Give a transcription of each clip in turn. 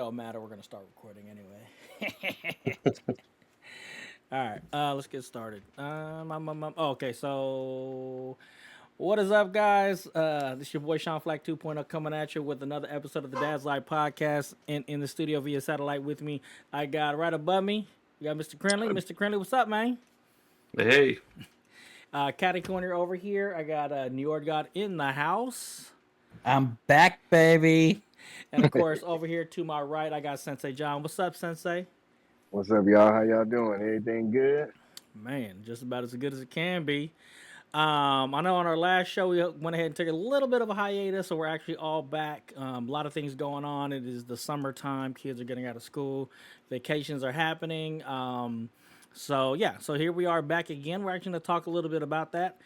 don't matter. We're gonna start recording anyway. All right, let's get started. Okay, so what is up, guys? This is your boy Sean Flac 2.0 coming at you with another episode of the Dad's Life podcast. In the studio via satellite with me, I got right above me, we got Mr. Krinlee. Mr. Krinlee, what's up, man? Hey. Catty corner over here, I got NjordGod in the house. I'm back, baby. And of course, over here to my right, I got Sensei Jon. What's up, Sensei? What's up, y'all? How y'all doing? Everything good? Man, just about as good as it can be. I know on our last show we went ahead and took a little bit of a hiatus, so we're actually all back. A lot of things going on. It is the summertime. Kids are getting out of school. Vacations are happening. So here we are back again. We're actually going to talk a little bit about that.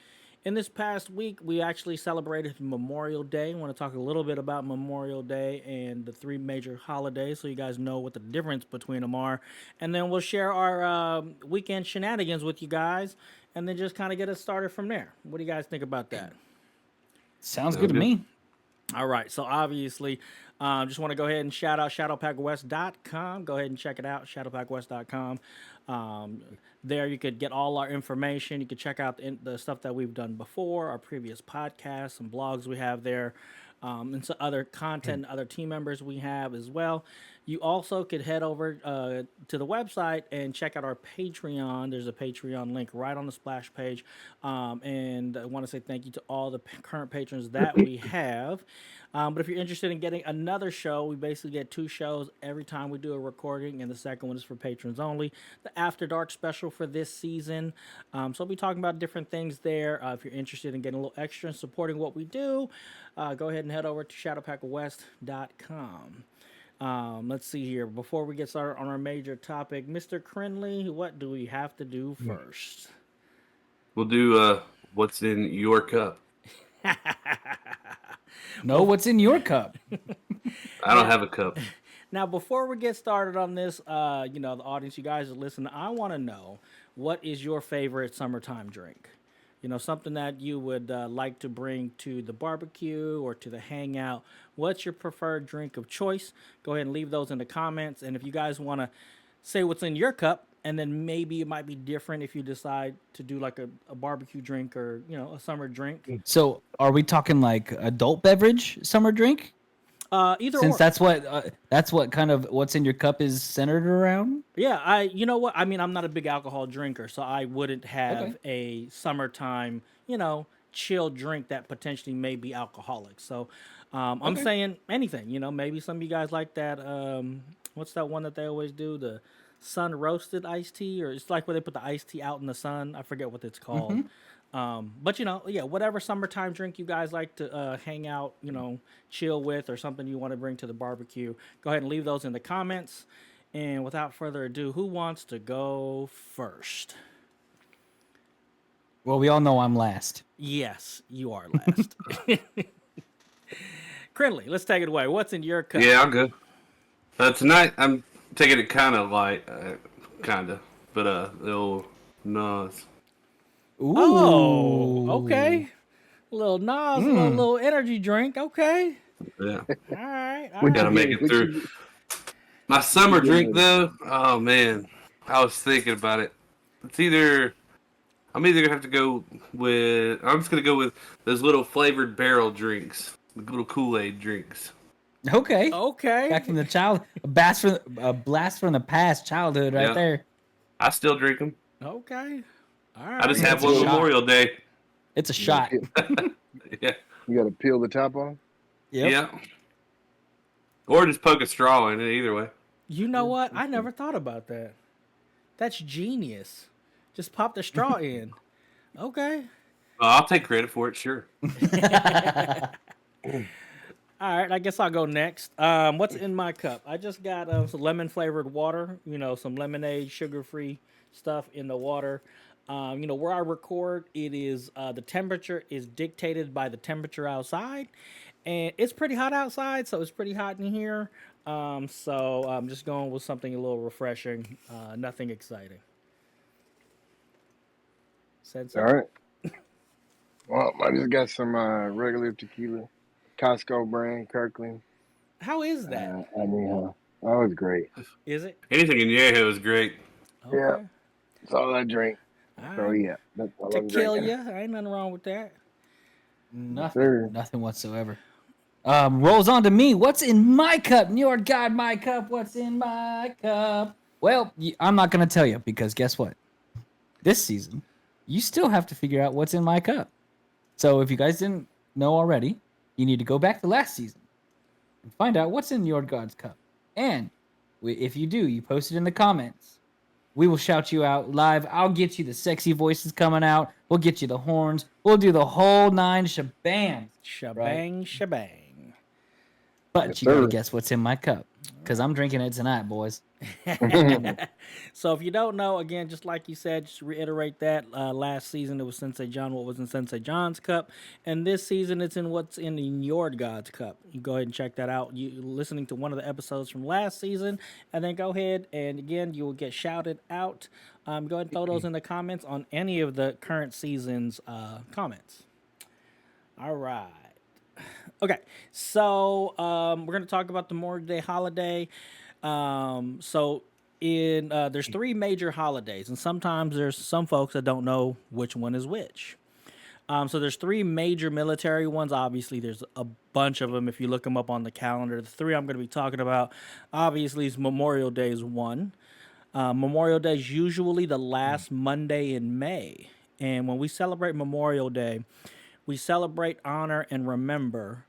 In this past week, we actually celebrated Memorial Day. I want to talk a little bit about Memorial Day and the three major holidays so you guys know what the difference between them are. And then we'll share our weekend shenanigans with you guys and then just kind of get us started from there. What do you guys think about that? Sounds good to me. All right, so obviously, just want to go ahead and shout out shadowpackwest.com. Go ahead and check it out, shadowpackwest.com. There you could get all our information. You could check out the stuff that we've done before, our previous podcasts, some blogs we have there, and some other content, other team members we have as well. You also could head over to the website and check out our Patreon. There's a Patreon link right on the splash page. And I want to say thank you to all the current patrons that we have. But if you're interested in getting another show, we basically get 2 shows every time we do a recording, and the second one is for patrons only. The After Dark special for this season. So I'll be talking about different things there. If you're interested in getting a little extra and supporting what we do, go ahead and head over to shadowpackwest.com. Let's see here. Before we get started on our major topic, Mr. Krinlee, what do we have to do first? We'll do what's in your cup. No, what's in your cup? I don't have a cup. Now, before we get started on this, the audience, you guys are listening, I want to know, what is your favorite summertime drink? Something that you would like to bring to the barbecue or to the hangout. What's your preferred drink of choice? Go ahead and leave those in the comments. And if you guys want to say what's in your cup, and then maybe it might be different if you decide to do like a barbecue drink or, a summer drink. So are we talking like adult beverage summer drink? Either Since or. that's what kind of what's in your cup is centered around. Yeah, you know what? I mean, I'm not a big alcohol drinker, so I wouldn't have a summertime, chill drink that potentially may be alcoholic. So I'm saying anything, maybe some of you guys like that. What's that one that they always do? The sun roasted iced tea, or it's like where they put the iced tea out in the sun. I forget what it's called. But whatever summertime drink you guys like to hang out, chill with, or something you want to bring to the barbecue, go ahead and leave those in the comments. And without further ado, who wants to go first? Well, we all know I'm last. Yes, you are last. Krinlee, let's take it away. What's in your cup? Yeah, I'll go. Tonight I'm taking it kind of light, but little Nas. Ooh. Oh, okay. A little Nas, a little energy drink. Okay. Yeah. All right. We gotta make it through. My summer drink, though, oh man, I was thinking about it. I'm either gonna have to go with. I'm just gonna go with those little flavored barrel drinks, the little Kool-Aid drinks. Okay. Okay. Back from the a blast from the past childhood right there. I still drink them. Okay. All right. I just have one Memorial Day. It's a shot. Yeah. You got to peel the top off? Yep. Yeah. Or just poke a straw in it, either way. You know what? I never thought about that. That's genius. Just pop the straw in. Okay. I'll take credit for it, sure. All right, I guess I'll go next. What's in my cup? I just got some lemon-flavored water, some lemonade, sugar-free stuff in the water. Where I record, it is the temperature is dictated by the temperature outside. And it's pretty hot outside, so it's pretty hot in here. So I'm just going with something a little refreshing, nothing exciting. Sensei? All right. Well, I just got some regular tequila, Costco brand, Kirkland. How is that? Oh, it's great. Is it? Anything in Añejo is great. Yeah, Okay. that's all I drink. All So right. yeah, that's all To I'm kill drinking. you. Ain't nothing wrong with that. Yes, Nothing, sir. nothing whatsoever. Rolls on to me. What's in my cup? NjordGod, my cup. What's in my cup? Well, I'm not gonna tell you because guess what? This season, you still have to figure out what's in my cup. So if you guys didn't know already, you need to go back to last season and find out what's in NjordGod's cup. And if you do, you post it in the comments. We will shout you out live. I'll get you the sexy voices coming out. We'll get you the horns. We'll do the whole 9 shebang, right? Shebang, shebang. Yes, But you got to sir. guess what's in my cup because I'm drinking it tonight, boys. So if you don't know, again, just like you said, just reiterate that. Last season it was Sensei Jon, what was in Sensei Jon's cup, and this season it's in what's in NjordGod's cup. You go ahead and check that out. You listening to one of the episodes from last season, and then go ahead and again you will get shouted out. Go ahead and throw those in the comments on any of the current season's comments. All right. Okay, so we're going to talk about the Memorial Day holiday. So in there's three major holidays, and sometimes there's some folks that don't know which one is which. So there's three major military ones. Obviously, there's a bunch of them if you look them up on the calendar. The three I'm going to be talking about, obviously, is Memorial Day is one. Memorial Day is usually the last Monday in May, and when we celebrate Memorial Day, we celebrate, honor, and remember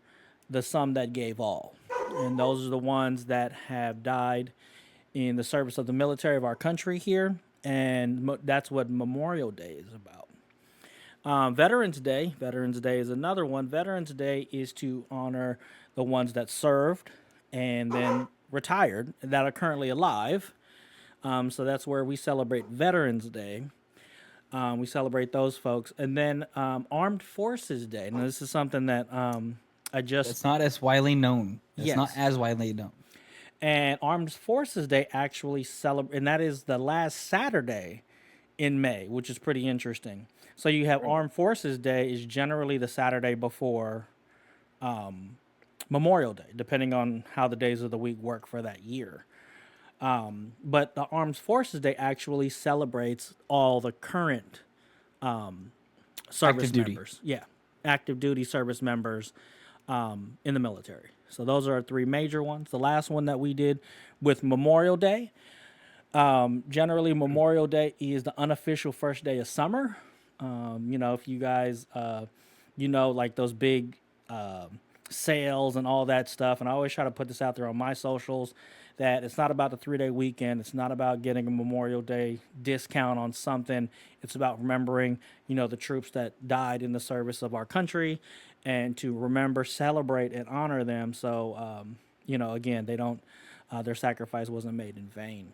the some that gave all. And those are the ones that have died in the service of the military of our country here. And that's what Memorial Day is about. Veterans Day. Veterans Day is another one. Veterans Day is to honor the ones that served and then retired that are currently alive. So that's where we celebrate Veterans Day. We celebrate those folks, and then Armed Forces Day. And this is something that I just It's not as widely known. It's not yes. as widely known. And Armed Forces Day actually celebrate, and that is the last Saturday in May, which is pretty interesting. So you have Armed Forces Day is generally the Saturday before Memorial Day, depending on how the days of the week work for that year. But the Armed Forces Day actually celebrates all the current service Active duty. members. Yeah, active duty service members in the military. So those are our three major ones. The last one that we did with Memorial Day. Generally, Memorial Day is the unofficial first day of summer. If you guys, like those big sales and all that stuff. And I always try to put this out there on my socials that it's not about the 3-day weekend. It's not about getting a Memorial Day discount on something. It's about remembering, the troops that died in the service of our country and to remember, celebrate, and honor them. So, again, they don't, their sacrifice wasn't made in vain.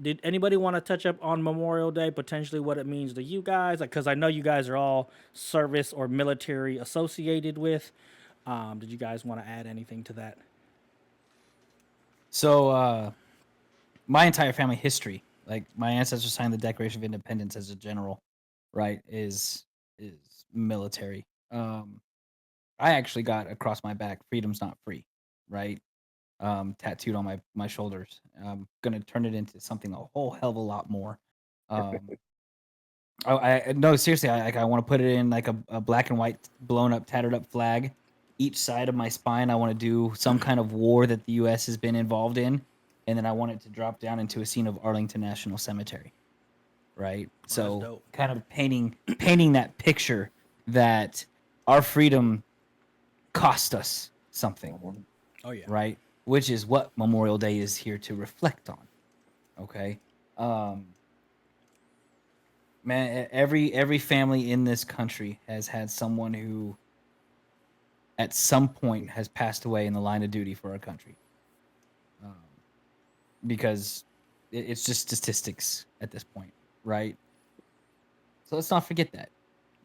Did anybody want to touch up on Memorial Day, potentially what it means to you guys? Because I know you guys are all service or military associated with. Did you guys want to add anything to that? So, my entire family history, like my ancestors signed the Declaration of Independence as a general, right? Is military. I actually got across my back, "Freedom's not free," right? Tattooed on my shoulders. I'm gonna turn it into something a whole hell of a lot more. Um, I no seriously, I want to put it in like a black and white blown up, tattered up flag. Each side of my spine, I want to do some kind of war that the U.S. has been involved in, and then I want it to drop down into a scene of Arlington National Cemetery, right? That's So dope. kind of painting that picture that our freedom cost us something, Oh yeah. right? Which is what Memorial Day is here to reflect on. Okay. Man, every family in this country has had someone who at some point has passed away in the line of duty for our country. Because it's just statistics at this point, right? So let's not forget that,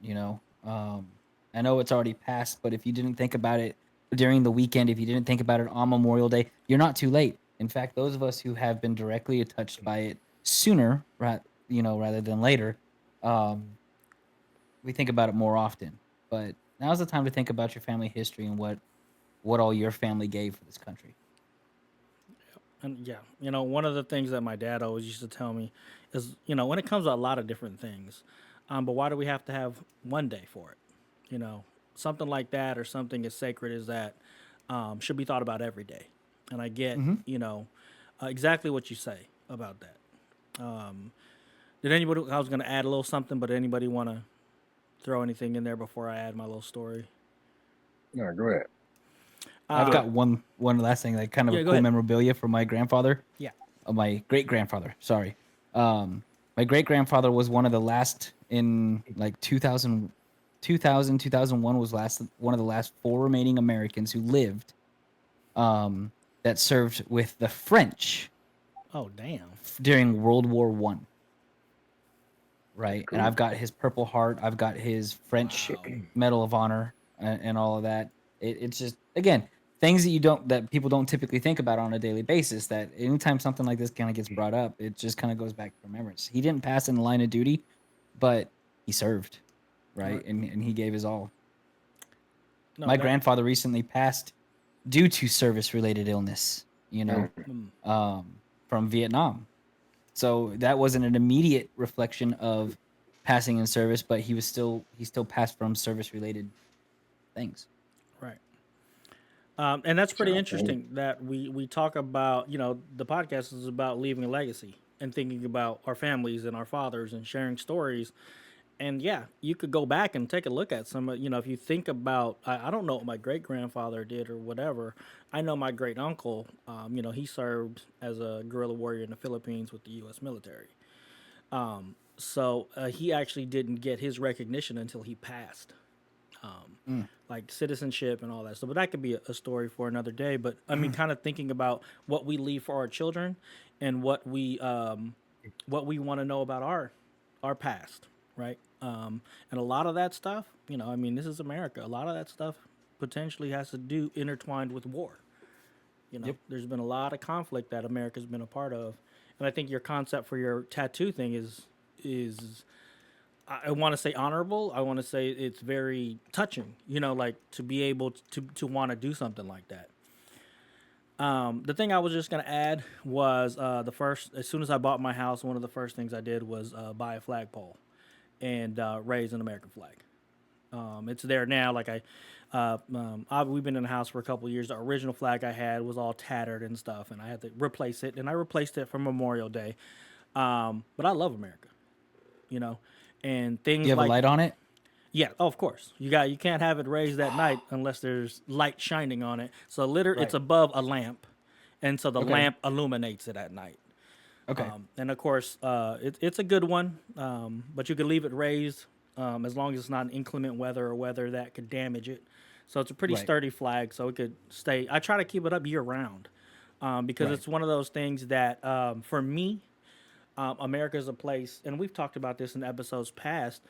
you know. I know it's already passed, but if you didn't think about it during the weekend, if you didn't think about it on Memorial Day, you're not too late. In fact, those of us who have been directly touched by it sooner, rather than later, um, we think about it more often. But now's the time to think about your family history and what what all your family gave for this country. And yeah, one of the things that my dad always used to tell me is, when it comes to a lot of different things, but why do we have to have one day for it? Something like that or something as sacred as that should be thought about every day. And I get, Mm-hmm. exactly what you say about that. Did anybody? I was going to add a little something, but anybody want to throw anything in there before I add my little story? No, go ahead. I've Uh, got one last thing, like kind of Yeah, a go cool ahead. memorabilia for my grandfather. Yeah. My great grandfather. Sorry. My great grandfather was one of the last in like 2001 was one of the last four remaining Americans who lived that served with the French Oh, damn. during World War One. Right, Cool. and I've got his Purple Heart. I've got his French Wow. Medal of Honor and all of that. It's just again things that people don't typically think about on a daily basis. That anytime something like this kind of gets brought up, it just kind of goes back to remembrance. He didn't pass in the line of duty, but he served, right, Right. and he gave his all. No, My that. grandfather recently passed due to service-related illness. Mm, From Vietnam. So that wasn't an immediate reflection of passing in service, but he still passed from service related things. right. And that's pretty Sounds interesting that we talk about, the podcast is about leaving a legacy and thinking about our families and our fathers and sharing stories. And yeah, you could go back and take a look at some, if you think about, I don't know what my great grandfather did or whatever. I know my great uncle, he served as a guerrilla warrior in the Philippines with the U.S. military. So he actually didn't get his recognition until he passed, Mm. like citizenship and all that stuff. But that could be a story for another day. But I mean, kind of thinking about what we leave for our children and what we want to know about our past, right? And a lot of that stuff, I mean, this is America. A lot of that stuff potentially has to do intertwined with war. Yep. There's been a lot of conflict that America's been a part of, and I think your concept for your tattoo thing is I want to say honorable. I want to say it's very touching. Like to be able to want to do something like that. The thing I was just gonna add was as soon as I bought my house, one of the first things I did was buy a flagpole and raise an American flag. It's there now. Like we've been in the house for a couple of years. The original flag I had was all tattered and stuff, and I had to replace it. And I replaced it for Memorial Day. But I love America, and things You have like a light on it? yeah, oh, of course. You can't have it raised at night unless there's light shining on it. So it's Right. above a lamp, and so the Okay. lamp illuminates it at night. Okay. And of course, it's a good one, but you can leave it raised as long as it's not an inclement weather or weather that could damage it. So it's a pretty Right. sturdy flag, so it could stay. I try to keep it up year round because Right. it's one of those things that, for me, America is a place, and we've talked about this in episodes past,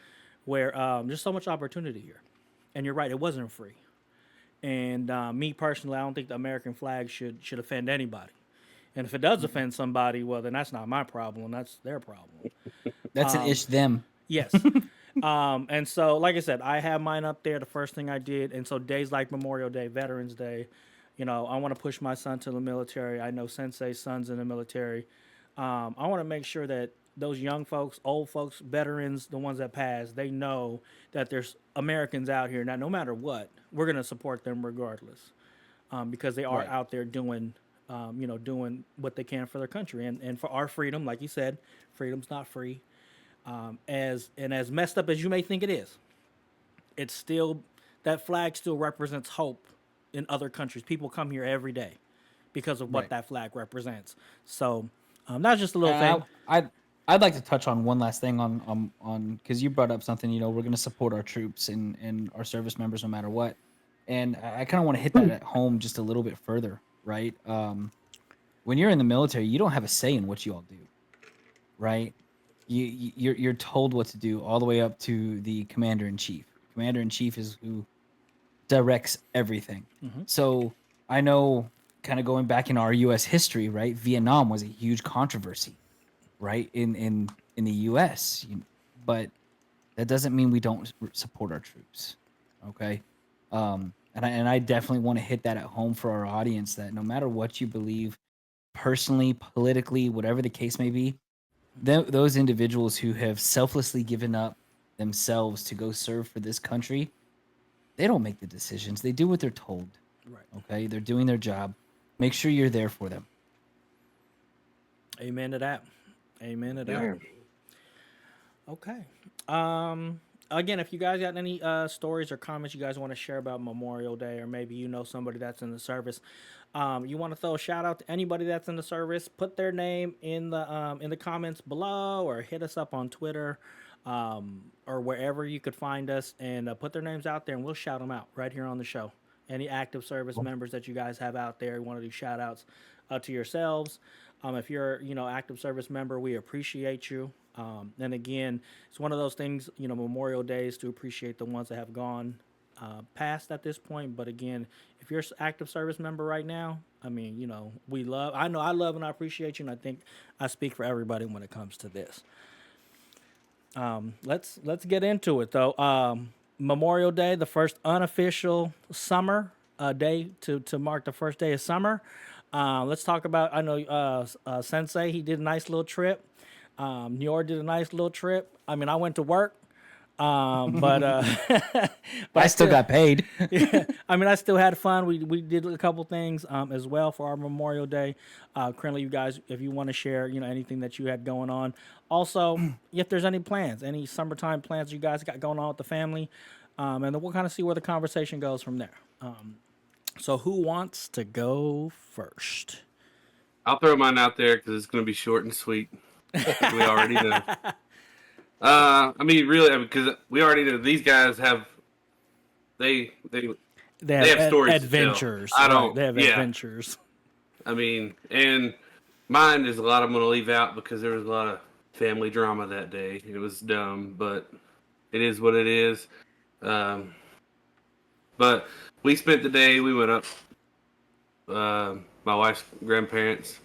where there's so much opportunity here. And you're right, it wasn't free. And me personally, I don't think the American flag should offend anybody. And if it does offend somebody, well, then that's not my problem. That's their problem. That's an ish them. Yes. And so, like I said, I have mine up there. The first thing I did, and so days like Memorial Day, Veterans Day, I want to push my son to the military. I know Sensei's son's in the military. I want to make sure that those young folks, old folks, veterans, the ones that pass, they know that there's Americans out here. Now, no matter what, we're going to support them regardless, because they are Right. out there doing what they can for their country and for our freedom. Like you said, freedom's not free. As messed up as you may think it is, it's still that flag still represents hope in other countries. People come here every day because of what Right. that flag represents. So that's just a little thing. I'd like to touch on one last thing on because you brought up something. We're going to support our troops and our service members no matter what, and I kind of want to hit that at home just a little bit further. Right, when you're in the military, you don't have a say in what you all do. Right, you're told what to do all the way up to the commander in chief. Commander in chief is who directs everything. Mm-hmm. So I know, kind of going back in our U.S. history, right? Vietnam was a huge controversy, right? In the U.S., but that doesn't mean we don't support our troops. Okay, And I definitely want to hit that at home for our audience, that no matter what you believe personally, politically, whatever the case may be, those individuals who have selflessly given up themselves to go serve for this country, they don't make the decisions. They do what they're told. Right. Okay, they're doing their job. Make sure you're there for them. Amen to that. Amen to that. Yeah. Okay. Again, if you guys got any stories or comments you guys want to share about Memorial Day, or maybe you know somebody that's in the service, you want to throw a shout out to anybody that's in the service, put their name in the comments below, or hit us up on Twitter, or wherever you could find us, and put their names out there, and we'll shout them out right here on the show. Any active service members that you guys have out there, you want to do shout outs to yourselves. If you're, active service member, we appreciate you. And again, it's one of those things, Memorial Days, to appreciate the ones that have gone past at this point. But again, if you're an active service member right now, I mean, I love and I appreciate you. And I think I speak for everybody when it comes to this. Let's get into it though. Memorial Day, the first unofficial summer day to mark the first day of summer. Let's talk about, I know Sensei, he did a nice little trip. Njord did a nice little trip. I mean, I went to work, but I still got paid. yeah, I mean, I still had fun. We did a couple things as well for our Memorial Day. Krinlee, you guys, if you want to share, anything that you had going on. Also, if there's any plans, any summertime plans you guys got going on with the family, and then we'll kind of see where the conversation goes from there. So who wants to go first? I'll throw mine out there because it's going to be short and sweet. We already know. I mean, really, because we already know these guys have they have stories adventures. To tell. I don't. They have adventures. I mean, and mine is a lot I'm going to leave out because there was a lot of family drama that day. It was dumb, but it is what it is. But we spent the day. We went up. My wife's grandparents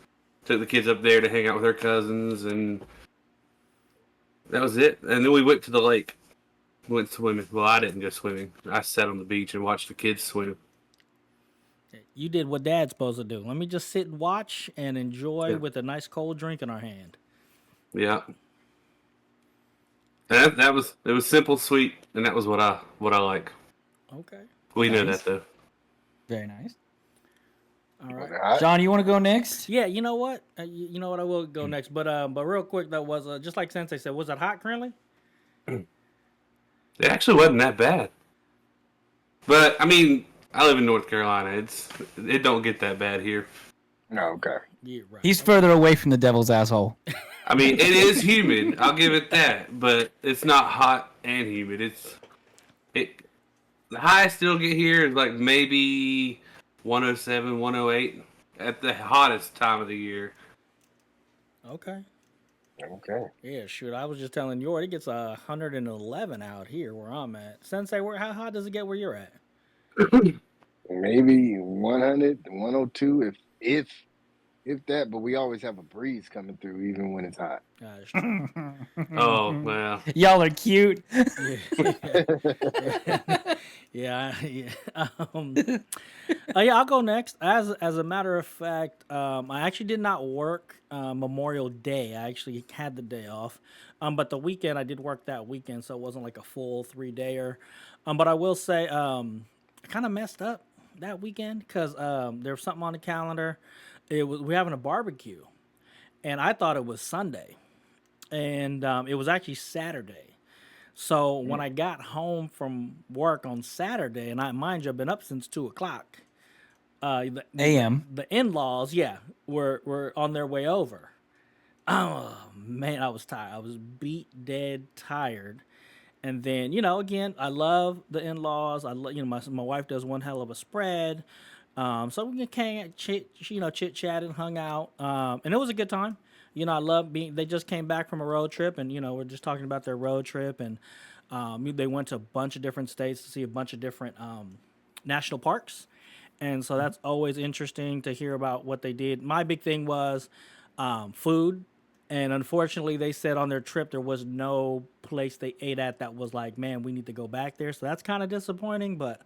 took the kids up there to hang out with her cousins, and that was it. And then we went to the lake. Went swimming. Well, I didn't go swimming. I sat on the beach and watched the kids swim. You did what Dad's supposed to do. Let me just sit and watch and enjoy with a nice cold drink in our hand. Yeah. And it was simple, sweet, and that was what I like. Okay. We know that though. Very nice. All right. Hot? John, you want to go next? Yeah, you know what? You know what? I will go next. But real quick, that was just like Sensei said. Was it hot, Krinlee? It actually wasn't that bad. But I mean, I live in North Carolina. It don't get that bad here. No, okay. Yeah, right. He's further away from the devil's asshole. I mean, it is humid. I'll give it that, but it's not hot and humid. The highest it'll get here is like maybe 107, 108 at the hottest time of the year. Okay. Okay. Yeah, shoot. I was just telling you, it gets 111 out here where I'm at. Sensei, how hot does it get where you're at? Maybe 100, 102 if that, but we always have a breeze coming through even when it's hot. Gosh. Oh, well. Y'all are cute. Yeah. I'll go next. As a matter of fact, I actually did not work Memorial Day. I actually had the day off. But the weekend, I did work that weekend, so it wasn't like a full 3-dayer. But I will say, I kind of messed up that weekend because there was something on the calendar. We're having a barbecue, and I thought it was Sunday, and it was actually Saturday. So when I got home from work on Saturday, and mind you, I've been up since 2:00. A.M. The in-laws, were on their way over. Oh man, I was tired. I was beat dead tired. And then, again, I love the in-laws. I love, my wife does one hell of a spread. So we came, chit-chatted, hung out. And it was a good time. I love they just came back from a road trip, and, we're just talking about their road trip. And they went to a bunch of different states to see a bunch of different national parks. And so that's always interesting to hear about what they did. My big thing was food. And unfortunately, they said on their trip there was no place they ate at that was like, man, we need to go back there. So that's kind of disappointing. But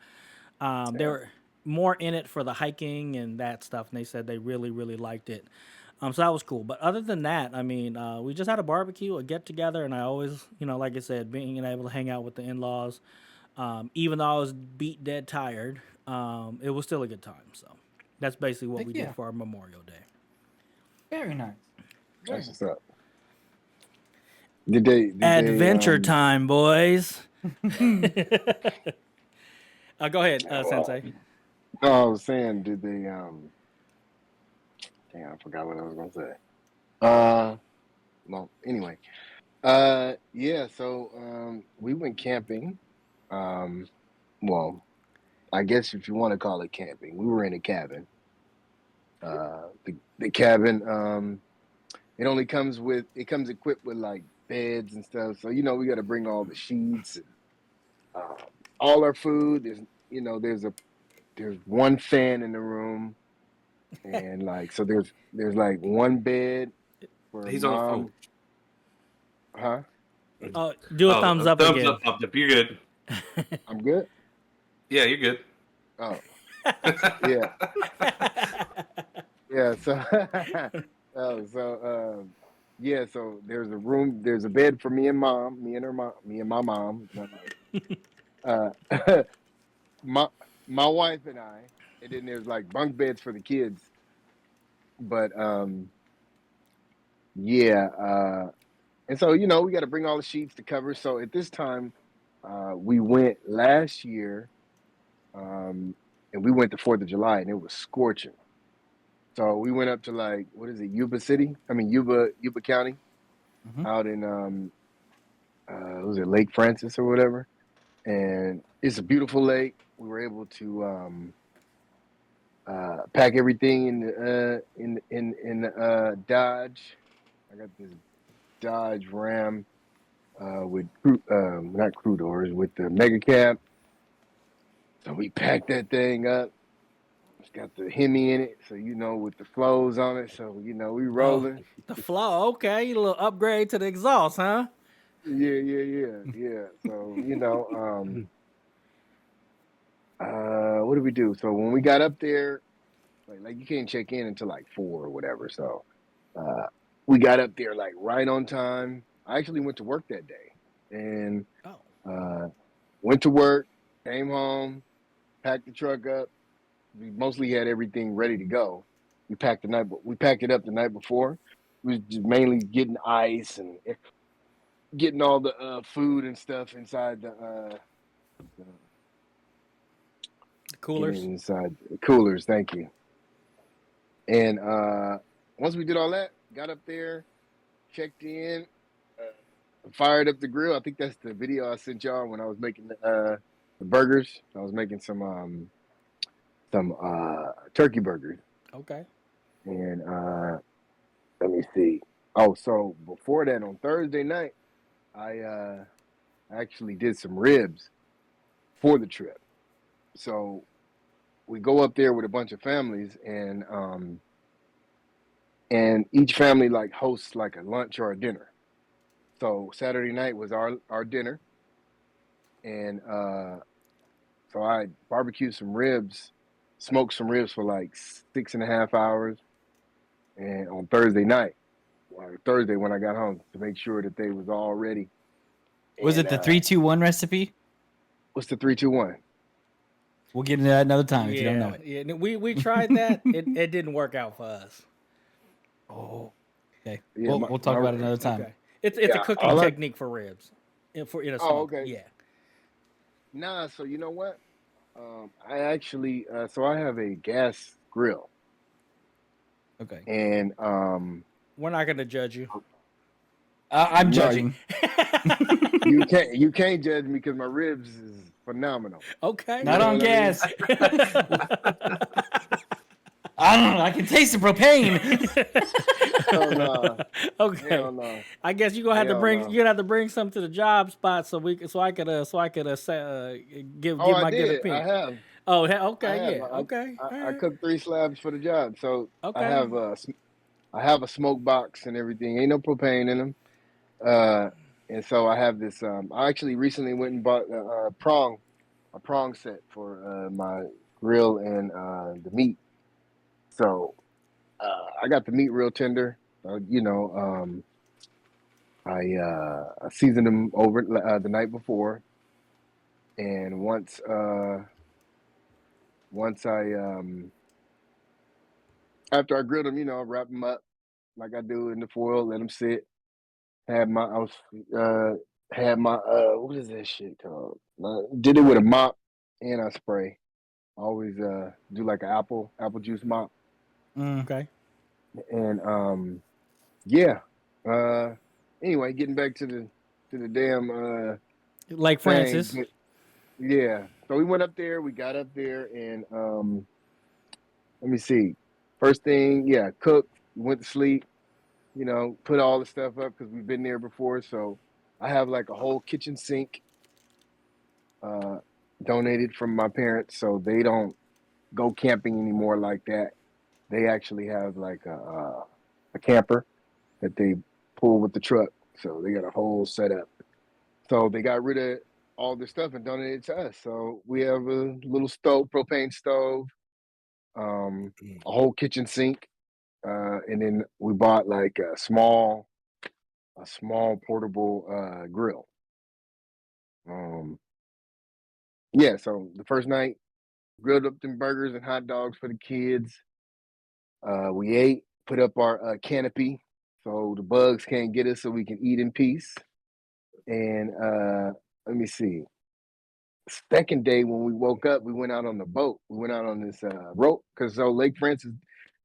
They were more in it for the hiking and that stuff, and they said they really, really liked it. So that was cool. But other than that, I mean, we just had a barbecue, a get together, and I always, like I said, being able to hang out with the in laws, even though I was beat dead tired, it was still a good time. So that's basically what Heck we yeah. did for our Memorial Day. Very nice. Very That's what's up. Did they Adventure time, boys. Go ahead, Sensei. No, I was saying, did they damn, I forgot what I was gonna say. Well, anyway. Yeah, so we went camping. Well, I guess if you want to call it camping, we were in a cabin. The cabin, it comes equipped with like beds and stuff. So we got to bring all the sheets and all our food. There's one fan in the room, and like so there's like one bed for He's on the mom. phone. Huh? Do a thumbs up thumbs again. up. You're good. I'm good. Yeah, you're good. Oh, yeah, yeah. So, yeah. So there's a room. There's a bed for me and mom. Me and her mom. Me and my mom. Uh, my wife and I. And then there's like bunk beds for the kids. But yeah. And so we got to bring all the sheets to cover. So at this time, we went last year, and we went to 4th of July, and it was scorching. So we went up to like, what is it, Yuba City? I mean Yuba County, out in was it Lake Francis or whatever? And it's a beautiful lake. We were able to pack everything in the Dodge. I got this Dodge Ram with not crew doors, with the mega cab. So we packed that thing up. It's got the Hemi in it, so with the flows on it. So we rolling. The flow, okay, a little upgrade to the exhaust, huh? Yeah. So what did we do? So when we got up there, like you can't check in until like 4 or whatever. So we got up there like right on time. I actually went to work that day, and went to work, came home, packed the truck up. We mostly had everything ready to go. We packed it up the night before. We was just mainly getting ice and getting all the food and stuff inside the coolers. inside the coolers. Thank you. And once we did all that, got up there, checked in, fired up the grill. I think that's the video I sent y'all when I was making the burgers. I was making some turkey burgers. Okay. And let me see. Oh, so before that, on Thursday night, I actually did some ribs for the trip. So we go up there with a bunch of families, and each family like hosts like a lunch or a dinner. So Saturday night was our dinner, and so I barbecued some ribs, smoked some ribs for like 6.5 hours, and on Thursday night, or Thursday when I got home, to make sure that they was all ready. Was it the 3-2-1 recipe? What's the 3-2-1? We'll get into that another time if you don't know it. Yeah, we tried that. it didn't work out for us. Oh, okay. Yeah, we'll talk about it another time. Okay. It's a cooking technique for ribs. For in a smoke. okay. Yeah. Nah, so you know what? I actually so I have a gas grill. Okay. And we're not gonna judge you. I'm judging. You can't judge me because my ribs is phenomenal. Okay. Not on gas. I don't know. I can taste the propane. Hell no. Okay. Hell no. I guess you're gonna have to bring some to the job spot so I could give my good opinion. I have. Oh, okay, okay. I cooked 3 slabs for the job, so okay. I have a smoke box and everything. Ain't no propane in them. And so I have this. I actually recently went and bought a a prong set for my grill and the meat. So I got the meat real tender. I seasoned them over the night before, and once I after I grilled them, wrap them up like I do in the foil, let them sit. Had my what is that shit called? Did it with a mop and I spray. I always do like an apple juice mop, Okay. and yeah. Anyway, getting back to the damn Like thing. Francis. Yeah. So we went up there. We got up there, and let me see. First thing, yeah, cooked. Went to sleep. Put all the stuff up because we've been there before. So I have like a whole kitchen sink donated from my parents, so they don't go camping anymore like that. They actually have like a camper that they pull with the truck, so they got a whole setup. So they got rid of all their stuff and donated it to us. So we have a little stove, propane stove, a whole kitchen sink, and then we bought like a small portable grill. Yeah, so the first night grilled up them burgers and hot dogs for the kids. We ate, put up our canopy so the bugs can't get us, so we can eat in peace. And let me see. Second day when we woke up, we went out on the boat. We went out on this rope because Lake Francis,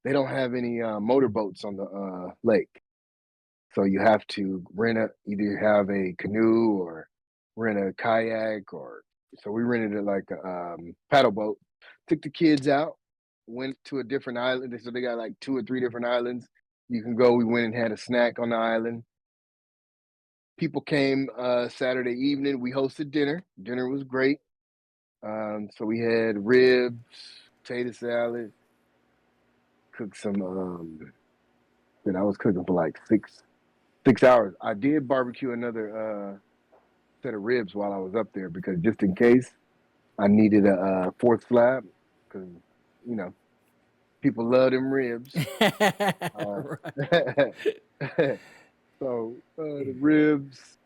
they don't have any motorboats on the lake. So you have to either have a canoe or rent a kayak, so we rented it like a paddle boat. Took the kids out, went to a different island. So they got like 2 or 3 different islands you can go. We went and had a snack on the island. People came Saturday evening. We hosted dinner. Dinner was great. So we had ribs, potato salad, cooked some. Then I was cooking for like 6 hours. I did barbecue another set of ribs while I was up there because just in case I needed a fourth slab because people love them ribs. Right. So the ribs,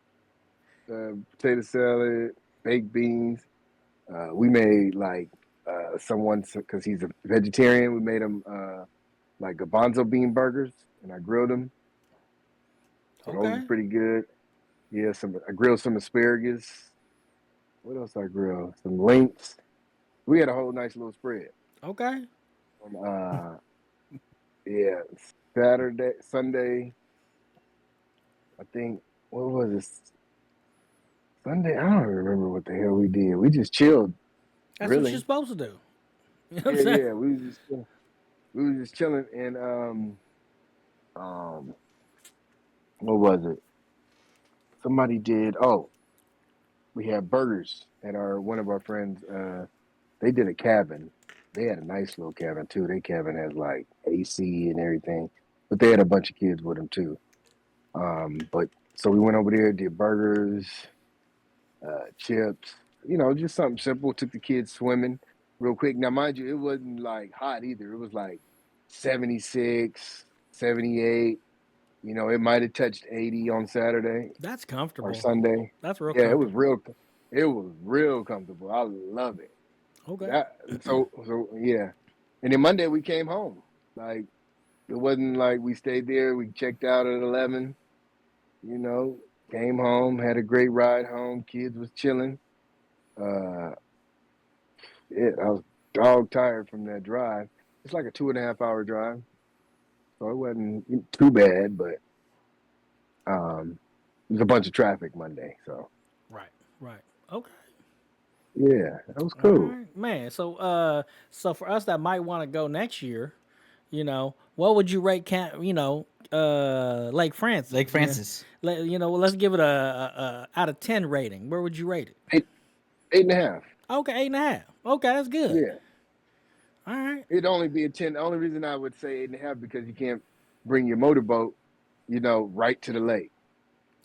potato salad, baked beans. We made like because he's a vegetarian. We made him like garbanzo bean burgers, and I grilled them. So those Okay. were pretty good. Yeah, I grilled some asparagus. What else I grilled? Some links. We had a whole nice little spread. Okay. Yeah, Saturday, Sunday. I think what was it? Sunday. I don't remember what the hell we did. We just chilled. That's what Really? you're supposed to do. You know what I'm Yeah, saying? yeah. We was just chilling, and what was it? Somebody did. Oh, we had burgers at one of our friends. They did a cabin. They had a nice little cabin too. Their cabin has like AC and everything, but they had a bunch of kids with them too. But so we went over there, did burgers, chips, just something simple. Took the kids swimming real quick. Now, mind you, it wasn't like hot either. It was like 76, 78. It might have touched 80 on Saturday That's or comfortable. Sunday. That's real Yeah, comfortable. it was real comfortable. I love it. Okay. So yeah. And then Monday we came home. Like it wasn't like we stayed there. We checked out at 11, came home, had a great ride home. Kids was chilling. I was dog tired from that drive. It's like a 2.5 hour drive. So it wasn't too bad, but there's a bunch of traffic Monday. So Right. Right. Okay. yeah, that was All cool. right, man. So for us that might want to go next year, what would you rate Lake Francis? Lake Francis. Let's give it a out of 10 rating. Where would you rate it? 8.5. Okay, 8.5. Okay, that's good. Yeah. All right. It'd only be a 10. The only reason I would say 8.5 because you can't bring your motorboat, right to the lake.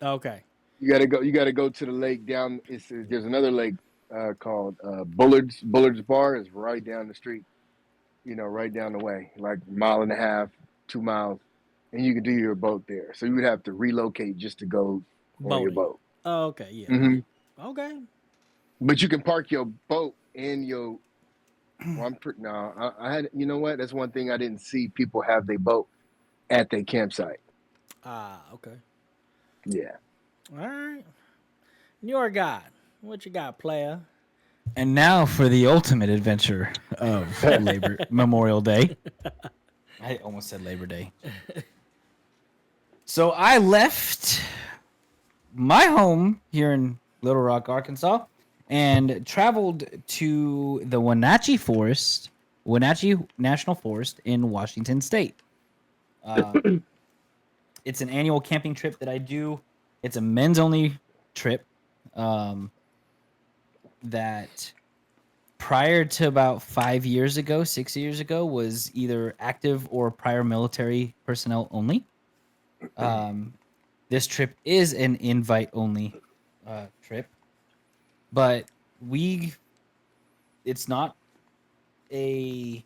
Okay. You gotta go to the lake down. There's another lake called Bullard's Bar is right down the street. Right down the way, like a mile and a half, 2 miles, and you can do your boat there. So you would have to relocate just to go on your Boating. boat. Oh, okay, yeah. hmm Okay. But you can park your boat in your. Well, no. I had. You know what? That's one thing I didn't see people have their boat at their campsite. Okay. Yeah. All right. NjordGod. What you got, player? And now for the ultimate adventure of Memorial Day. I almost said Labor Day. So I left my home here in Little Rock, Arkansas, and traveled to the Wenatchee National Forest in Washington State. It's an annual camping trip that I do. It's a men's only trip. That prior to about 6 years ago, was either active or prior military personnel only. This trip is an invite only trip, but it's not a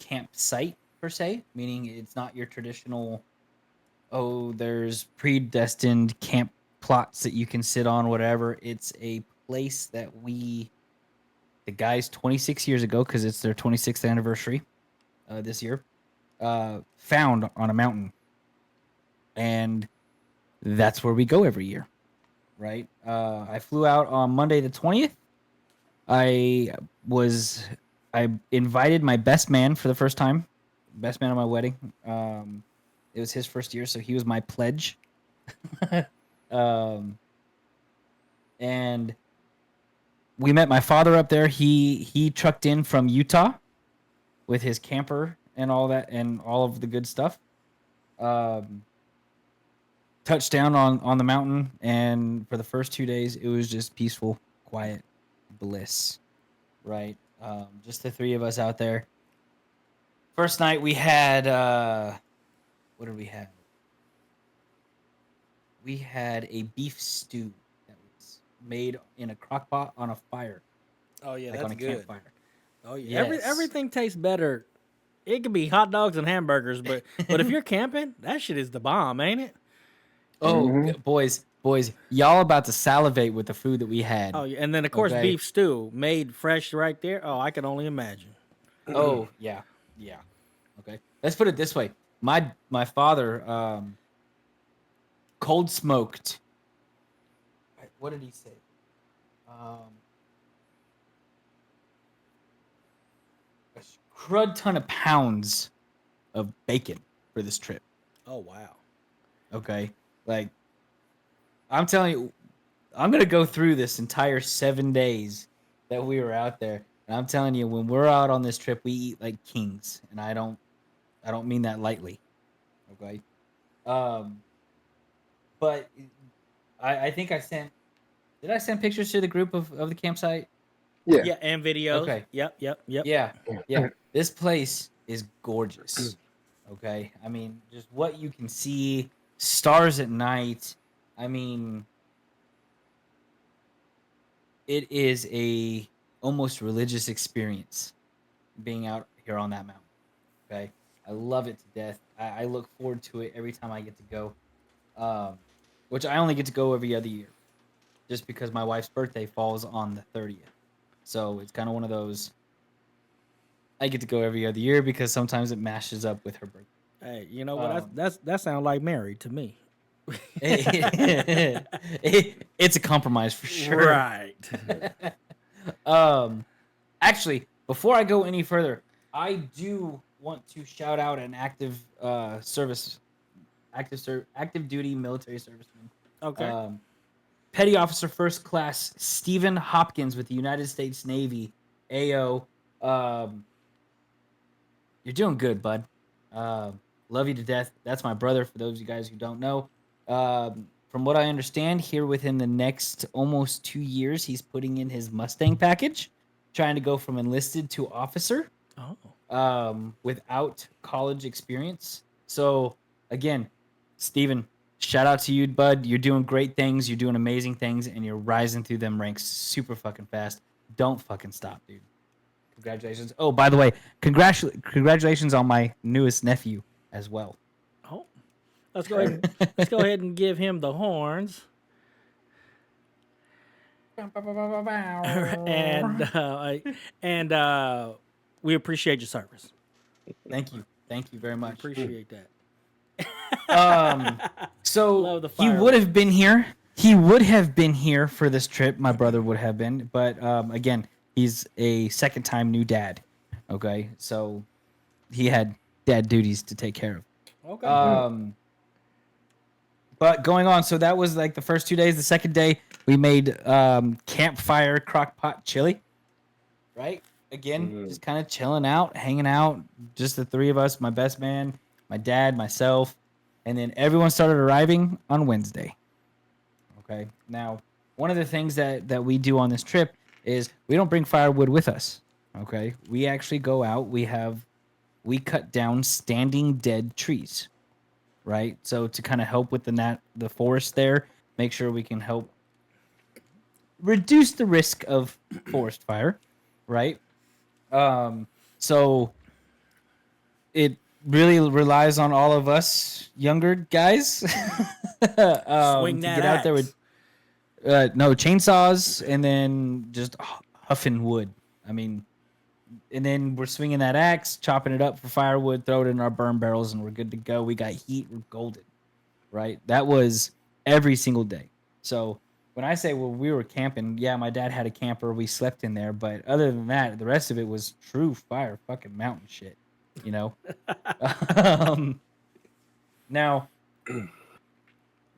campsite per se, meaning it's not your traditional, there's predestined camp plots that you can sit on, whatever. It's a place that the guys 26 years ago, because it's their 26th anniversary this year, found on a mountain. And that's where we go every year, right? I flew out on Monday the 20th. I invited my best man for the first time, best man at my wedding. It was his first year, so he was my pledge. And we met my father up there. He trucked in from Utah with his camper and all that and all of the good stuff. Touched down on the mountain, and for the first 2 days, it was just peaceful, quiet bliss, right? Just the three of us out there. First night we had what did we have? We had a beef stew that was made in a crock pot on a fire. Oh yeah, like that's on a good. campfire. Oh yeah, Yes. everything tastes better. It could be hot dogs and hamburgers, but if you're camping, that shit is the bomb, ain't it? Oh, Mhm. boys, y'all about to salivate with the food that we had. Oh yeah, and then of course Okay. beef stew made fresh right there. Oh, I can only imagine. Oh, yeah. Okay. Let's put it this way. My father cold smoked. What did he say? A crud ton of pounds of bacon for this trip. Oh wow. Okay. Like, I'm telling you, I'm going to go through this entire 7 days that we were out there. And I'm telling you, when we're out on this trip, we eat like kings. And I don't mean that lightly. Okay. But I think did I send pictures to the group of the campsite? Yeah. Yeah, and videos. Okay. Yep. Yeah. This place is gorgeous. Okay. I mean, just what you can see, stars at night. I mean, it is a almost religious experience being out here on that mountain. Okay. I love it to death. I look forward to it every time I get to go. Which I only get to go every other year, just because my wife's birthday falls on the 30th. So it's kind of one of those. I get to go every other year because sometimes it mashes up with her birthday. Hey, you know what? That sounds like married to me. It's a compromise for sure. Right. Actually, before I go any further, I do want to shout out an active duty military serviceman. Okay. Petty Officer First Class Stephen Hopkins with the United States Navy. AO. You're doing good, bud. Love you to death. That's my brother, for those of you guys who don't know. From what I understand, here within the next almost 2 years, he's putting in his Mustang package, trying to go from enlisted to officer. Without college experience. So, again, Steven, shout out to you, bud. You're doing great things. You're doing amazing things, and you're rising through them ranks super fucking fast. don't fucking stop, dude. Congratulations. Oh, by the way, congratulations on my newest nephew as well. Oh, let's go ahead. Let's go ahead and give him the horns. and we appreciate your service. Thank you very much. Appreciate that. So Love the he would have been here. He would have been here for this trip. My brother would have been, but again, he's a second-time new dad. Okay, so he had dad duties to take care of. Okay. But going on, so that was like the first 2 days. The second day, we made campfire crockpot chili. Right? Again, just kind of chilling out, hanging out, just the three of us, my best man, my dad, myself, and then everyone started arriving on Wednesday. Okay. Now, one of the things that we do on this trip is we don't bring firewood with us. Okay. We actually go out. We cut down standing dead trees. Right. So to kind of help with the forest there, make sure we can help reduce the risk of forest fire. Right. So it really relies on all of us younger guys Swing to that get out there with no chainsaws and then just huffing wood. I mean, and then we're swinging that axe, chopping it up for firewood, throw it in our burn barrels, and we're good to go. We got heat, we're golden, right? That was every single day. So when I say, well, we were camping, yeah, my dad had a camper, we slept in there, but other than that, the rest of it was true fire fucking mountain shit, you know? Now,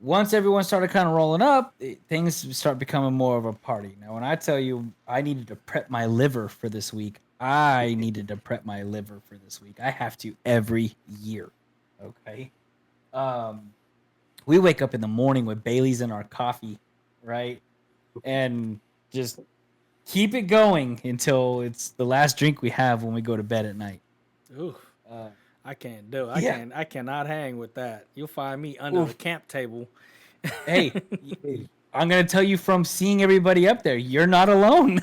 once everyone started kind of rolling up, things start becoming more of a party. Now, when I tell you I needed to prep my liver for this week, I have to every year, okay? We wake up in the morning with Bailey's in our coffee, right? And just keep it going until it's the last drink we have when we go to bed at night. Ooh, I can't do it. Yeah. I cannot hang with that. You'll find me under the camp table. Hey, I'm going to tell you from seeing everybody up there, you're not alone.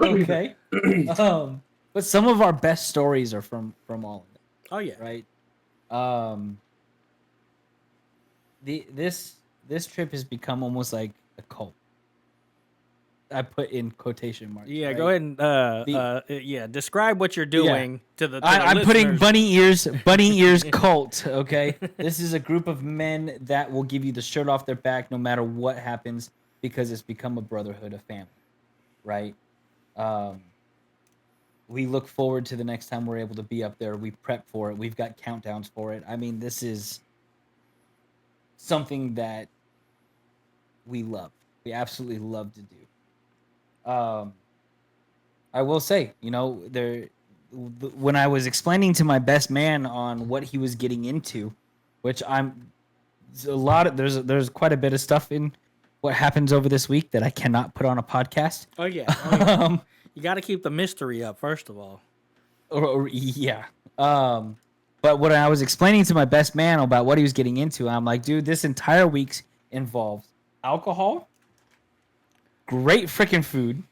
Okay. But some of our best stories are from all of it. Oh yeah. Right. This trip has become almost like a cult. I put in quotation marks. Yeah, right? go ahead and describe what you're doing to the I'm putting listeners. bunny ears cult, okay? This is a group of men that will give you the shirt off their back no matter what happens because it's become a brotherhood of family, right? We look forward to the next time we're able to be up there. We prep for it. We've got countdowns for it. I mean, this is something that we love. We absolutely love to do. I will say, you know, when I was explaining to my best man on what he was getting into, which there's quite a bit of stuff in what happens over this week that I cannot put on a podcast. Oh yeah. You got to keep the mystery up first of all. Yeah. But when I was explaining to my best man about what he was getting into, I'm like, dude, this entire week's involves alcohol, great freaking food,